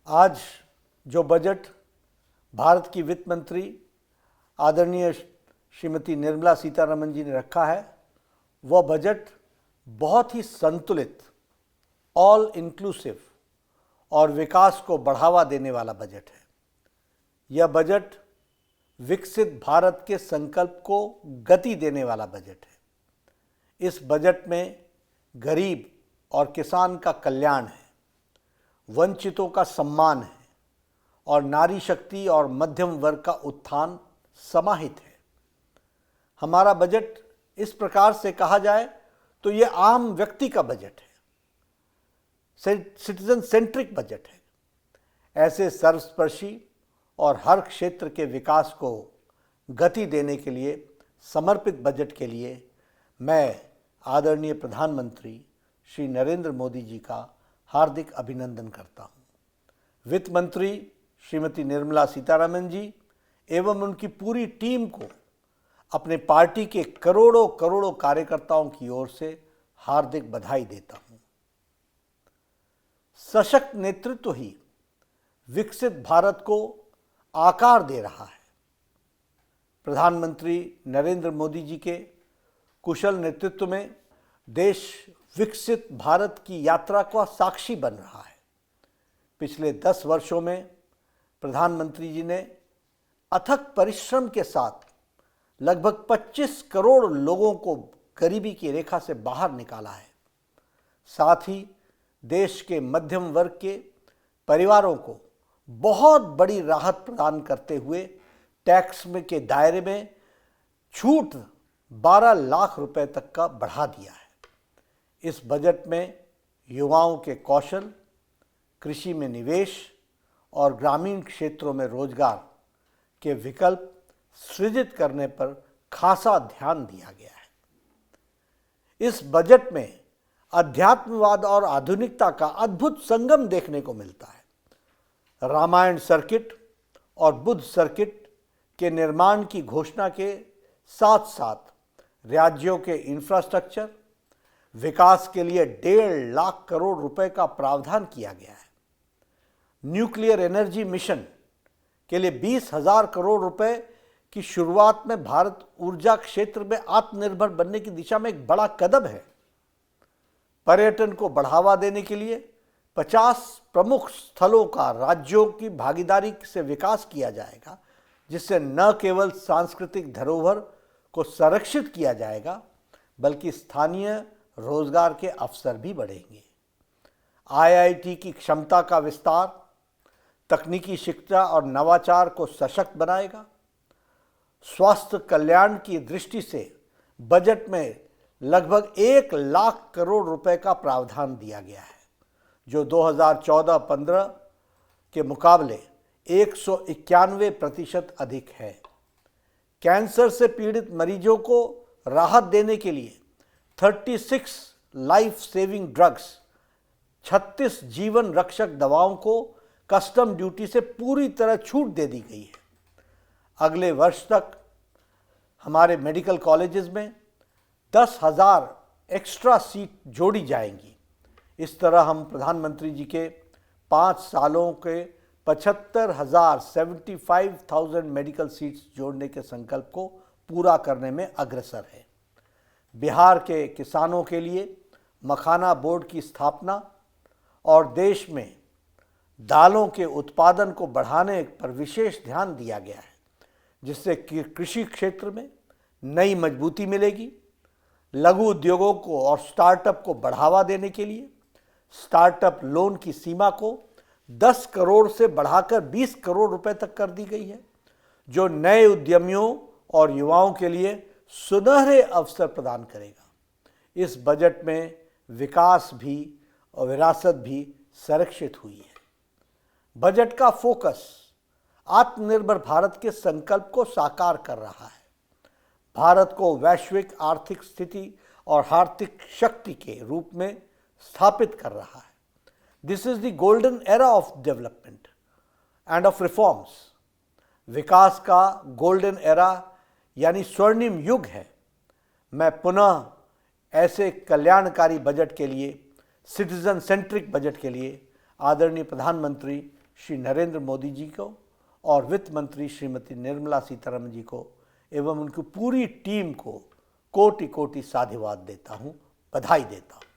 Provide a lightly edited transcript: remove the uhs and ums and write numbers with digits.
आज जो बजट भारत की वित्त मंत्री आदरणीय श्रीमती निर्मला सीतारमण जी ने रखा है, वह बजट बहुत ही संतुलित, ऑल इंक्लूसिव और विकास को बढ़ावा देने वाला बजट है। यह बजट विकसित भारत के संकल्प को गति देने वाला बजट है। इस बजट में गरीब और किसान का कल्याण है, वंचितों का सम्मान है और नारी शक्ति और मध्यम वर्ग का उत्थान समाहित है। हमारा बजट इस प्रकार से कहा जाए तो ये आम व्यक्ति का बजट है, सिटीजन सेंट्रिक बजट है। ऐसे सर्वस्पर्शी और हर क्षेत्र के विकास को गति देने के लिए समर्पित बजट के लिए मैं आदरणीय प्रधानमंत्री श्री नरेंद्र मोदी जी का हार्दिक अभिनंदन करता हूँ। वित्त मंत्री श्रीमती निर्मला सीतारमण जी एवं उनकी पूरी टीम को अपने पार्टी के करोड़ों करोड़ों कार्यकर्ताओं की ओर से हार्दिक बधाई देता हूँ। सशक्त नेतृत्व ही विकसित भारत को आकार दे रहा है। प्रधानमंत्री नरेंद्र मोदी जी के कुशल नेतृत्व में देश विकसित भारत की यात्रा का साक्षी बन रहा है। पिछले 10 वर्षों में प्रधानमंत्री जी ने अथक परिश्रम के साथ लगभग 25 करोड़ लोगों को गरीबी की रेखा से बाहर निकाला है। साथ ही देश के मध्यम वर्ग के परिवारों को बहुत बड़ी राहत प्रदान करते हुए टैक्स में के दायरे में छूट 12 लाख रुपए तक का बढ़ा दिया है। इस बजट में युवाओं के कौशल, कृषि में निवेश और ग्रामीण क्षेत्रों में रोजगार के विकल्प सृजित करने पर खासा ध्यान दिया गया है। इस बजट में अध्यात्मवाद और आधुनिकता का अद्भुत संगम देखने को मिलता है। रामायण सर्किट और बुद्ध सर्किट के निर्माण की घोषणा के साथ साथ राज्यों के इंफ्रास्ट्रक्चर विकास के लिए 1.5 लाख करोड़ रुपए का प्रावधान किया गया है। न्यूक्लियर एनर्जी मिशन के लिए 20,000 करोड़ रुपए की शुरुआत में भारत ऊर्जा क्षेत्र में आत्मनिर्भर बनने की दिशा में एक बड़ा कदम है। पर्यटन को बढ़ावा देने के लिए 50 प्रमुख स्थलों का राज्यों की भागीदारी से विकास किया जाएगा, जिससे न केवल सांस्कृतिक धरोहर को संरक्षित किया जाएगा बल्कि स्थानीय रोजगार के अवसर भी बढ़ेंगे। आईआईटी की क्षमता का विस्तार तकनीकी शिक्षा और नवाचार को सशक्त बनाएगा। स्वास्थ्य कल्याण की दृष्टि से बजट में लगभग 1 लाख करोड़ रुपए का प्रावधान दिया गया है, जो 2014-15 के मुकाबले 191% अधिक है। कैंसर से पीड़ित मरीजों को राहत देने के लिए 36 लाइफ सेविंग ड्रग्स, 36 जीवन रक्षक दवाओं को कस्टम ड्यूटी से पूरी तरह छूट दे दी गई है। अगले वर्ष तक हमारे मेडिकल कॉलेजेस में 10,000 एक्स्ट्रा सीट जोड़ी जाएंगी। इस तरह हम प्रधानमंत्री जी के 5 सालों के 75,000 मेडिकल सीट्स जोड़ने के संकल्प को पूरा करने में अग्रसर है। बिहार के किसानों के लिए मखाना बोर्ड की स्थापना और देश में दालों के उत्पादन को बढ़ाने पर विशेष ध्यान दिया गया है, जिससे कृषि क्षेत्र में नई मजबूती मिलेगी। लघु उद्योगों को और स्टार्टअप को बढ़ावा देने के लिए स्टार्टअप लोन की सीमा को 10 करोड़ से बढ़ाकर 20 करोड़ रुपए तक कर दी गई है, जो नए उद्यमियों और युवाओं के लिए सुनहरे अवसर प्रदान करेगा। इस बजट में विकास भी और विरासत भी संरक्षित हुई है। बजट का फोकस आत्मनिर्भर भारत के संकल्प को साकार कर रहा है। भारत को वैश्विक आर्थिक स्थिति और आर्थिक शक्ति के रूप में स्थापित कर रहा है। This is the golden era of development and of reforms. विकास का गोल्डन एरा यानी स्वर्णिम युग है। मैं पुनः ऐसे कल्याणकारी बजट के लिए, सिटीजन सेंट्रिक बजट के लिए आदरणीय प्रधानमंत्री श्री नरेंद्र मोदी जी को और वित्त मंत्री श्रीमती निर्मला सीतारमण जी को एवं उनकी पूरी टीम को कोटि कोटि साधुवाद देता हूँ, बधाई देता हूँ।